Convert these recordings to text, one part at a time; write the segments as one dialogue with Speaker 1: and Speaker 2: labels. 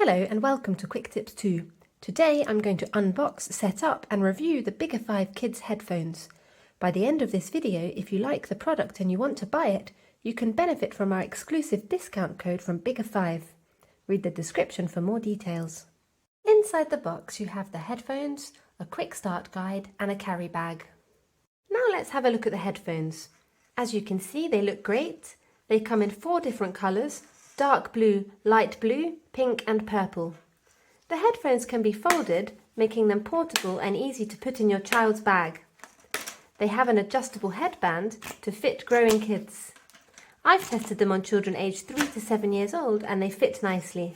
Speaker 1: Hello and welcome to Quick Tips 2. Today I'm going to unbox, set up and review the Biggerfive Kids headphones. By the end of this video, if you like the product and you want to buy it, you can benefit from our exclusive discount code from Biggerfive. Read the description for more details. Inside the box you have the headphones, a quick start guide and a carry bag. Now let's have a look at the headphones. As you can see, they look great. They come in 4 different colours: dark blue, light blue, pink and purple. The headphones can be folded, making them portable and easy to put in your child's bag. They have an adjustable headband to fit growing kids. I've tested them on children aged 3 to 7 years old and they fit nicely.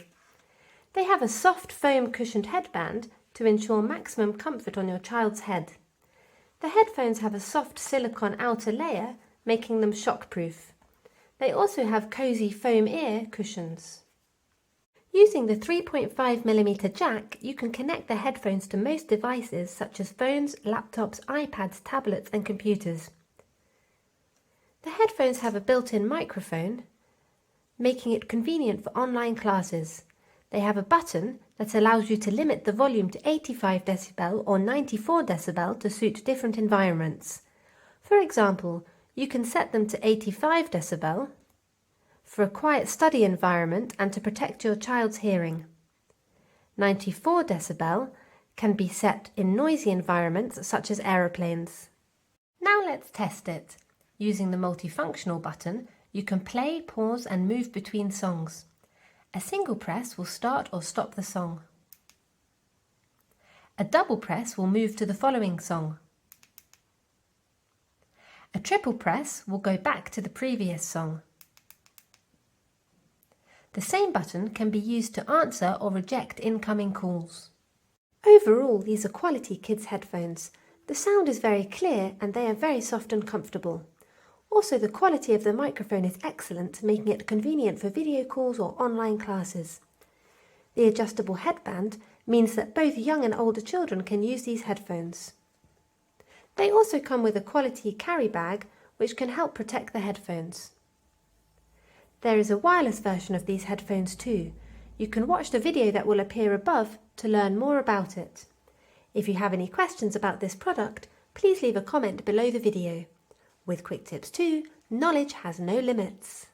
Speaker 1: They have a soft foam cushioned headband to ensure maximum comfort on your child's head. The headphones have a soft silicone outer layer, making them shockproof. They also have cosy foam ear cushions. Using the 3.5mm jack, you can connect the headphones to most devices such as phones, laptops, iPads, tablets and computers. The headphones have a built-in microphone, making it convenient for online classes. They have a button that allows you to limit the volume to 85 decibel or 94 decibel to suit different environments. For example, you can set them to 85 decibel for a quiet study environment and to protect your child's hearing. 94 decibel can be set in noisy environments such as aeroplanes. Now let's test it. Using the multifunctional button, you can play, pause and move between songs. A single press will start or stop the song. A double press will move to the following song. A triple press will go back to the previous song. The same button can be used to answer or reject incoming calls. Overall, these are quality kids headphones. The sound is very clear and they are very soft and comfortable. Also, the quality of the microphone is excellent, making it convenient for video calls or online classes. The adjustable headband means that both young and older children can use these headphones. They also come with a quality carry bag which can help protect the headphones. There is a wireless version of these headphones too. You can watch the video that will appear above to learn more about it. If you have any questions about this product, please leave a comment below the video. With Quick Tips 2, knowledge has no limits.